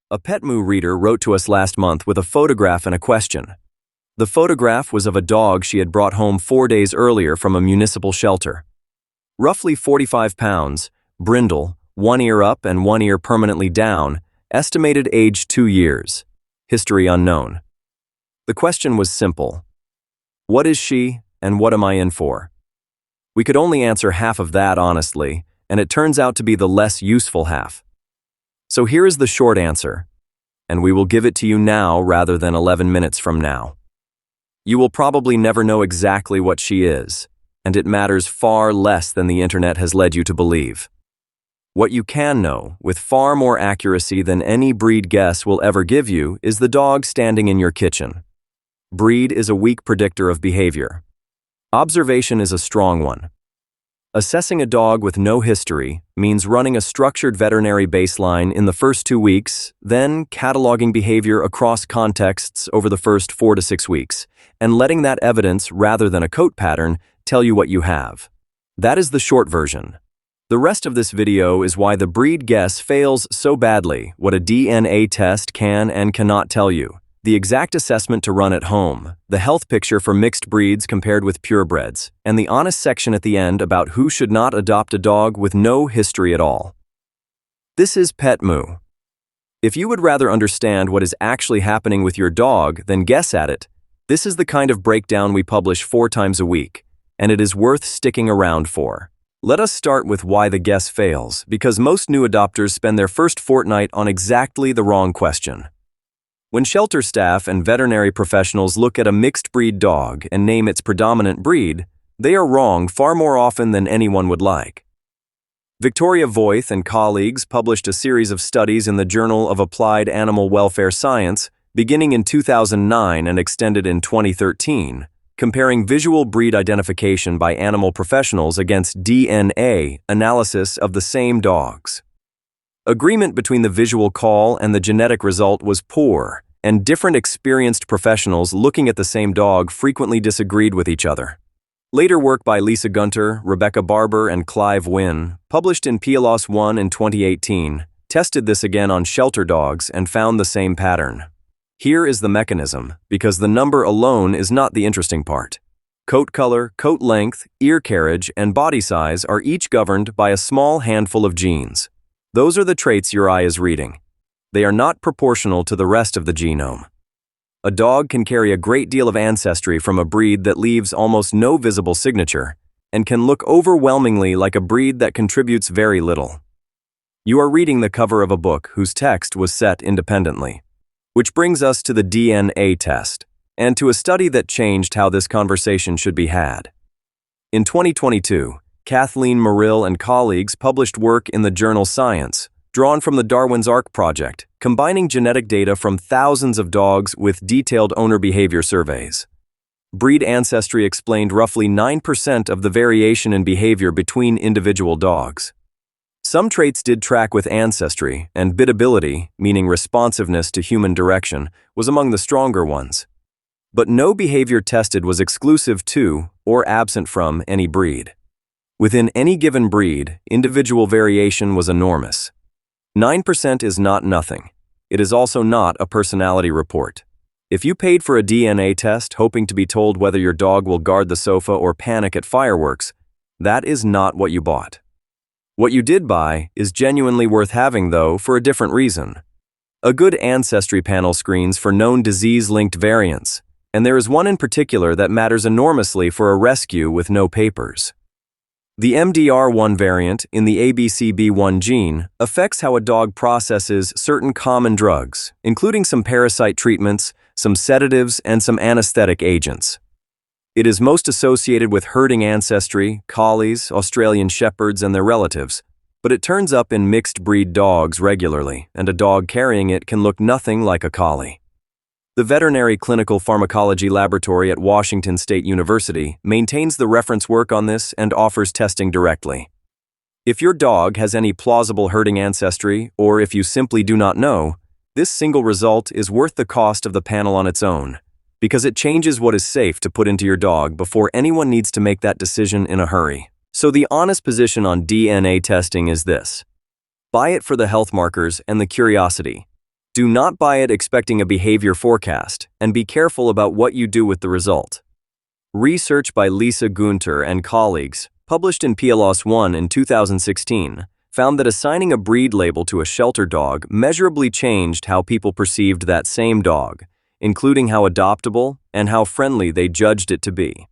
A Petmoo reader wrote to us last month with a photograph and a question. The photograph was of a dog she had brought home 4 days earlier from a municipal shelter. Roughly 45 pounds, brindle, one ear up and one ear permanently down, estimated age 2 years. History unknown. The question was simple. What is she, and what am I in for? We could only answer half of that honestly, and it turns out to be the less useful half. So here is the short answer, and we will give it to you now rather than 11 minutes from now. You will probably never know exactly what she is, and it matters far less than the internet has led you to believe. What you can know, with far more accuracy than any breed guess will ever give you, is the dog standing in your kitchen. Breed is a weak predictor of behavior. Observation is a strong one. Assessing a dog with no history means running a structured veterinary baseline in the first 2 weeks, then cataloging behavior across contexts over the first 4 to 6 weeks, and letting that evidence, rather than a coat pattern, tell you what you have. That is the short version. The rest of this video is why the breed guess fails so badly, what a DNA test can and cannot tell you, the exact assessment to run at home, the health picture for mixed breeds compared with purebreds, and the honest section at the end about who should not adopt a dog with no history at all. This is Petmoo. If you would rather understand what is actually happening with your dog than guess at it, this is the kind of breakdown we publish 4 times a week, and it is worth sticking around for. Let us start with why the guess fails, because most new adopters spend their first fortnight on exactly the wrong question. When shelter staff and veterinary professionals look at a mixed breed dog and name its predominant breed, they are wrong far more often than anyone would like. Victoria Voith and colleagues published a series of studies in the Journal of Applied Animal Welfare Science beginning in 2009 and extended in 2013, comparing visual breed identification by animal professionals against DNA analysis of the same dogs. Agreement between the visual call and the genetic result was poor, and different experienced professionals looking at the same dog frequently disagreed with each other. Later work by Lisa Gunter, Rebecca Barber, and Clive Wynne, published in PLOS 1 in 2018, tested this again on shelter dogs and found the same pattern. Here is the mechanism, because the number alone is not the interesting part. Coat color, coat length, ear carriage, and body size are each governed by a small handful of genes. Those are the traits your eye is reading. They are not proportional to the rest of the genome. A dog can carry a great deal of ancestry from a breed that leaves almost no visible signature, and can look overwhelmingly like a breed that contributes very little. You are reading the cover of a book whose text was set independently. Which brings us to the DNA test, and to a study that changed how this conversation should be had. In 2022, Kathleen Murrill and colleagues published work in the journal Science, drawn from the Darwin's Ark project, combining genetic data from thousands of dogs with detailed owner behavior surveys. Breed ancestry explained roughly 9% of the variation in behavior between individual dogs. Some traits did track with ancestry, and biddability, meaning responsiveness to human direction, was among the stronger ones. But no behavior tested was exclusive to, or absent from, any breed. Within any given breed, individual variation was enormous. 9% is not nothing. It is also not a personality report. If you paid for a DNA test hoping to be told whether your dog will guard the sofa or panic at fireworks, that is not what you bought. What you did buy is genuinely worth having, though, for a different reason. A good ancestry panel screens for known disease-linked variants, and there is one in particular that matters enormously for a rescue with no papers. The MDR1 variant in the ABCB1 gene affects how a dog processes certain common drugs, including some parasite treatments, some sedatives, and some anesthetic agents. It is most associated with herding ancestry, collies, Australian shepherds, and their relatives, but it turns up in mixed-breed dogs regularly, and a dog carrying it can look nothing like a collie. The Veterinary Clinical Pharmacology Laboratory at Washington State University maintains the reference work on this and offers testing directly. If your dog has any plausible herding ancestry, or if you simply do not know, this single result is worth the cost of the panel on its own, because it changes what is safe to put into your dog before anyone needs to make that decision in a hurry. So the honest position on DNA testing is this: buy it for the health markers and the curiosity. Do not buy it expecting a behavior forecast, and be careful about what you do with the result. Research by Lisa Gunter and colleagues, published in PLOS 1 in 2016, found that assigning a breed label to a shelter dog measurably changed how people perceived that same dog, including how adoptable and how friendly they judged it to be.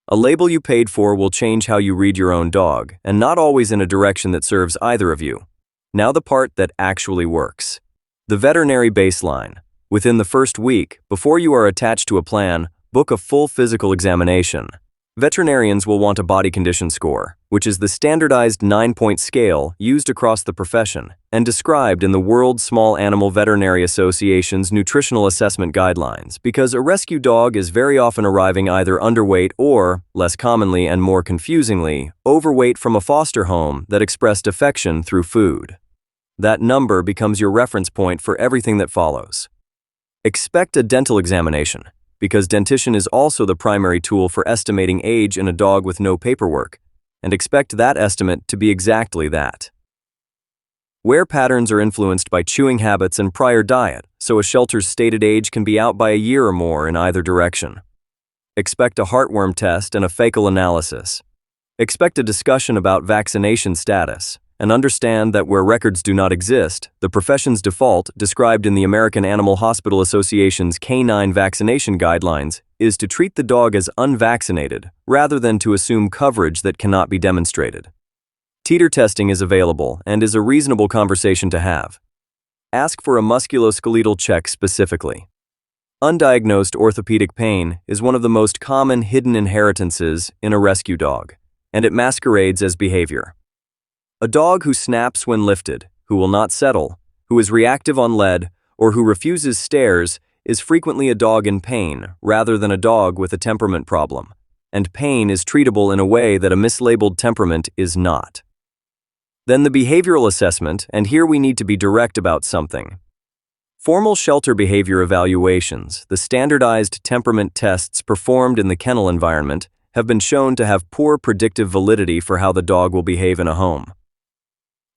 A label you paid for will change how you read your own dog, and not always in a direction that serves either of you. Now the part that actually works. The veterinary baseline. Within the first week, before you are attached to a plan, book a full physical examination. Veterinarians will want a body condition score, which is the standardized 9-point scale used across the profession and described in the World Small Animal Veterinary Association's nutritional assessment guidelines, because a rescue dog is very often arriving either underweight or, less commonly and more confusingly, overweight from a foster home that expressed affection through food. That number becomes your reference point for everything that follows. Expect a dental examination, because dentition is also the primary tool for estimating age in a dog with no paperwork, and expect that estimate to be exactly that. Wear patterns are influenced by chewing habits and prior diet, so a shelter's stated age can be out by a year or more in either direction. Expect a heartworm test and a fecal analysis. Expect a discussion about vaccination status, and understand that where records do not exist, the profession's default, described in the American Animal Hospital Association's Canine Vaccination Guidelines, is to treat the dog as unvaccinated, rather than to assume coverage that cannot be demonstrated. Teeter testing is available and is a reasonable conversation to have. Ask for a musculoskeletal check specifically. Undiagnosed orthopedic pain is one of the most common hidden inheritances in a rescue dog, and it masquerades as behavior. A dog who snaps when lifted, who will not settle, who is reactive on lead, or who refuses stairs is frequently a dog in pain rather than a dog with a temperament problem, and pain is treatable in a way that a mislabeled temperament is not. Then the behavioral assessment, and here we need to be direct about something. Formal shelter behavior evaluations, the standardized temperament tests performed in the kennel environment, have been shown to have poor predictive validity for how the dog will behave in a home.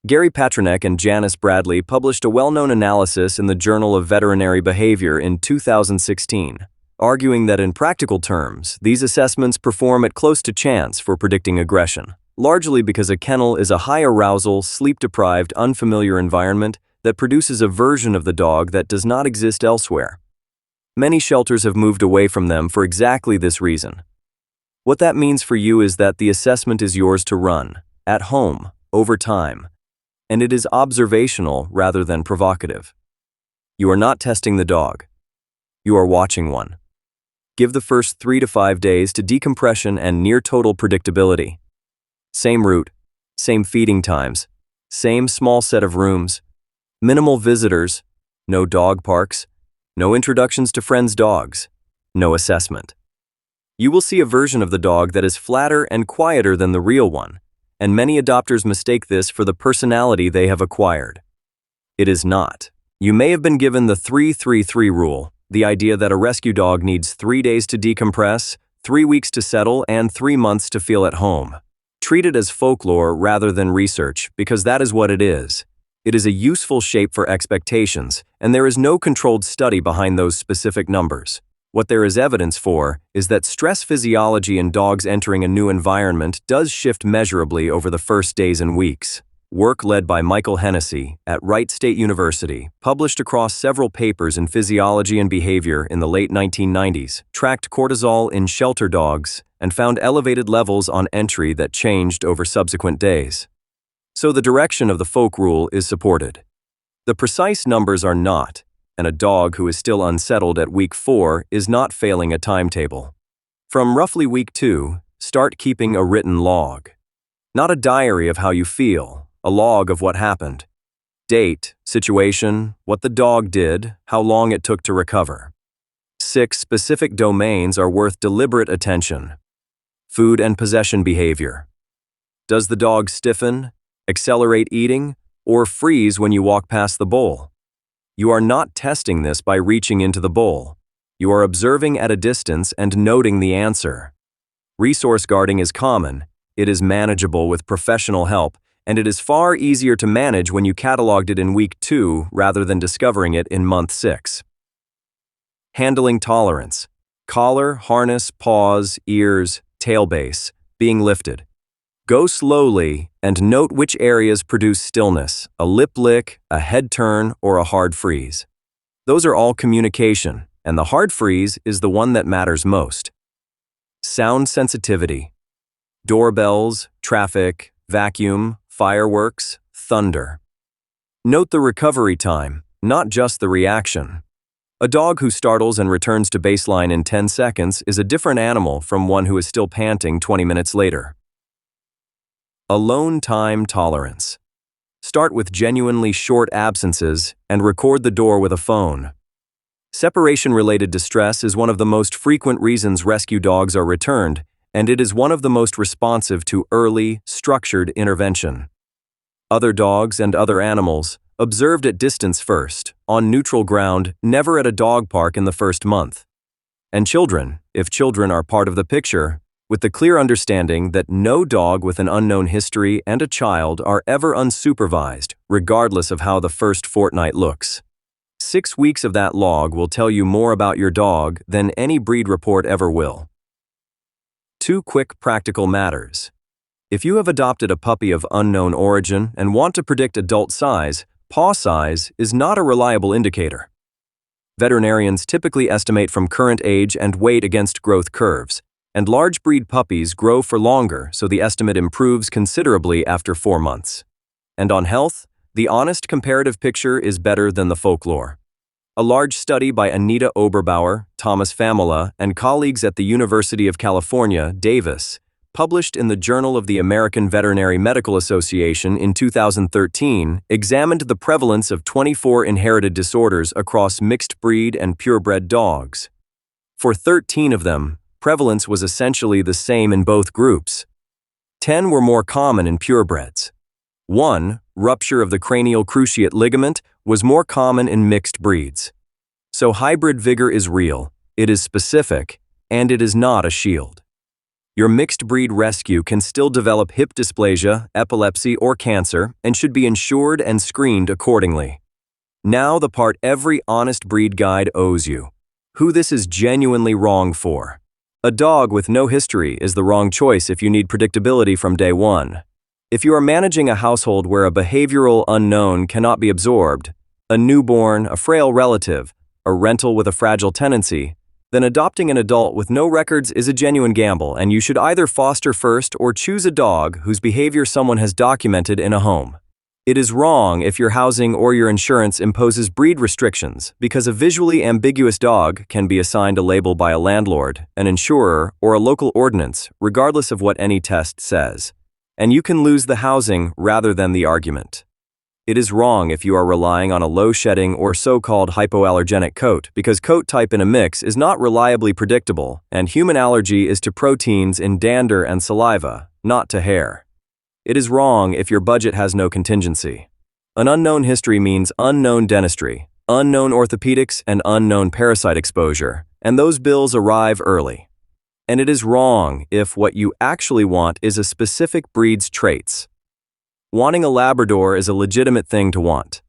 Gary Patronek and Janice Bradley published a well-known analysis in the Journal of Veterinary Behavior in 2016, arguing that in practical terms, these assessments perform at close to chance for predicting aggression, largely because a kennel is a high-arousal, sleep-deprived, unfamiliar environment that produces a version of the dog that does not exist elsewhere. Many shelters have moved away from them for exactly this reason. What that means for you is that the assessment is yours to run, at home, over time, and it is observational rather than provocative. You are not testing the dog. You are watching one. Give the first 3 to 5 days to decompression and near total predictability. Same route, same feeding times, same small set of rooms, minimal visitors, no dog parks, no introductions to friends' dogs, no assessment. You will see a version of the dog that is flatter and quieter than the real one, and many adopters mistake this for the personality they have acquired. It is not. You may have been given the 3-3-3 rule, the idea that a rescue dog needs 3 days to decompress, 3 weeks to settle, and 3 months to feel at home. Treat it as folklore rather than research, because that is what it is. It is a useful shape for expectations, and there is no controlled study behind those specific numbers. What there is evidence for is that stress physiology in dogs entering a new environment does shift measurably over the first days and weeks. Work led by Michael Hennessy at Wright State University, published across several papers in physiology and behavior in the late 1990s, tracked cortisol in shelter dogs and found elevated levels on entry that changed over subsequent days. So the direction of the folk rule is supported. The precise numbers are not, and a dog who is still unsettled at week 4 is not failing a timetable. From roughly week 2, start keeping a written log. Not a diary of how you feel, a log of what happened. Date, situation, what the dog did, how long it took to recover. 6 specific domains are worth deliberate attention. Food and possession behavior. Does the dog stiffen, accelerate eating, or freeze when you walk past the bowl? You are not testing this by reaching into the bowl. You are observing at a distance and noting the answer. Resource guarding is common, it is manageable with professional help, and it is far easier to manage when you cataloged it in week 2 rather than discovering it in month 6. Handling tolerance. Collar, harness, paws, ears, tailbase, being lifted. Go slowly and note which areas produce stillness, a lip lick, a head turn, or a hard freeze. Those are all communication, and the hard freeze is the one that matters most. Sound sensitivity. Doorbells, traffic, vacuum, fireworks, thunder. Note the recovery time, not just the reaction. A dog who startles and returns to baseline in 10 seconds is a different animal from one who is still panting 20 minutes later. Alone time tolerance. Start with genuinely short absences and record the door with a phone. Separation-related distress is one of the most frequent reasons rescue dogs are returned, and it is one of the most responsive to early, structured intervention. Other dogs and other animals, observed at distance first, on neutral ground, never at a dog park in the first month. And children, if children are part of the picture, with the clear understanding that no dog with an unknown history and a child are ever unsupervised, regardless of how the first fortnight looks. 6 weeks of that log will tell you more about your dog than any breed report ever will. 2 quick practical matters. If you have adopted a puppy of unknown origin and want to predict adult size, paw size is not a reliable indicator. Veterinarians typically estimate from current age and weight against growth curves, and large breed puppies grow for longer, so the estimate improves considerably after 4 months. And on health, the honest comparative picture is better than the folklore. A large study by Anita Oberbauer, Thomas Famila, and colleagues at the University of California, Davis, published in the Journal of the American Veterinary Medical Association in 2013, examined the prevalence of 24 inherited disorders across mixed breed and purebred dogs. For 13 of them, prevalence was essentially the same in both groups. 10 were more common in purebreds. 1, rupture of the cranial cruciate ligament, was more common in mixed breeds. So hybrid vigor is real, it is specific, and it is not a shield. Your mixed breed rescue can still develop hip dysplasia, epilepsy, or cancer, and should be insured and screened accordingly. Now the part every honest breed guide owes you. Who this is genuinely wrong for. A dog with no history is the wrong choice if you need predictability from day one. If you are managing a household where a behavioral unknown cannot be absorbed, a newborn, a frail relative, a rental with a fragile tenancy, then adopting an adult with no records is a genuine gamble, and you should either foster first or choose a dog whose behavior someone has documented in a home. It is wrong if your housing or your insurance imposes breed restrictions because a visually ambiguous dog can be assigned a label by a landlord, an insurer, or a local ordinance, regardless of what any test says. And you can lose the housing rather than the argument. It is wrong if you are relying on a low-shedding or so-called hypoallergenic coat because coat type in a mix is not reliably predictable, and human allergy is to proteins in dander and saliva, not to hair. It is wrong if your budget has no contingency. An unknown history means unknown dentistry, unknown orthopedics, and unknown parasite exposure, and those bills arrive early. And it is wrong if what you actually want is a specific breed's traits. Wanting a Labrador is a legitimate thing to want.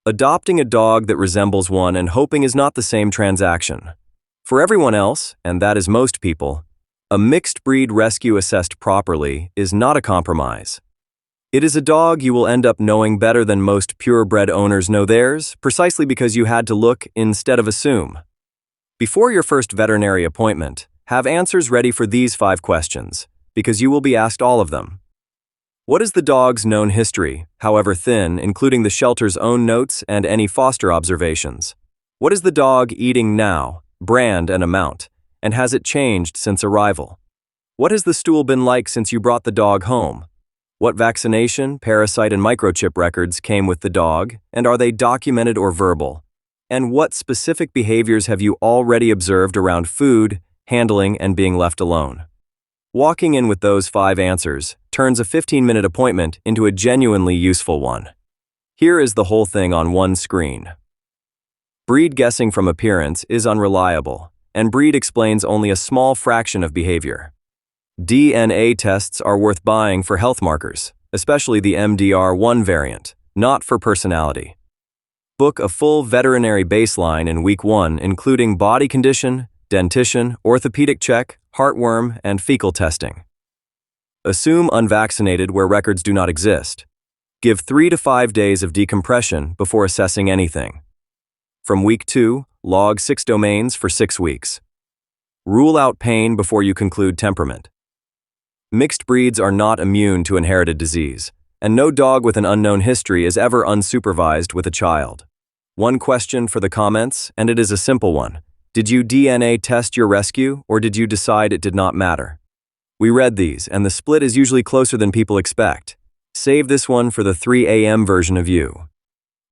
Adopting a dog that resembles one and hoping is not the same transaction. For everyone else, and that is most people, a mixed breed rescue assessed properly is not a compromise. It is a dog you will end up knowing better than most purebred owners know theirs, precisely because you had to look instead of assume. Before your first veterinary appointment, have answers ready for these 5 questions, because you will be asked all of them. What is the dog's known history, however thin, including the shelter's own notes and any foster observations? What is the dog eating now, brand and amount? And has it changed since arrival? What has the stool been like since you brought the dog home? What vaccination, parasite, and microchip records came with the dog, and are they documented or verbal? And what specific behaviors have you already observed around food, handling, and being left alone? Walking in with those 5 answers turns a 15-minute appointment into a genuinely useful one. Here is the whole thing on one screen. Breed guessing from appearance is unreliable, and breed explains only a small fraction of behavior. DNA tests are worth buying for health markers, especially the MDR1 variant, not for personality. Book a full veterinary baseline in week 1, including body condition, dentition, orthopedic check, heartworm, and fecal testing. Assume unvaccinated where records do not exist. Give 3 to 5 days of decompression before assessing anything. From week 2, log 6 domains for 6 weeks. Rule out pain before you conclude temperament. Mixed breeds are not immune to inherited disease, and no dog with an unknown history is ever unsupervised with a child. One question for the comments, and it is a simple one. Did you DNA test your rescue, or did you decide it did not matter? We read these, and the split is usually closer than people expect. Save this one for the 3 a.m. version of you.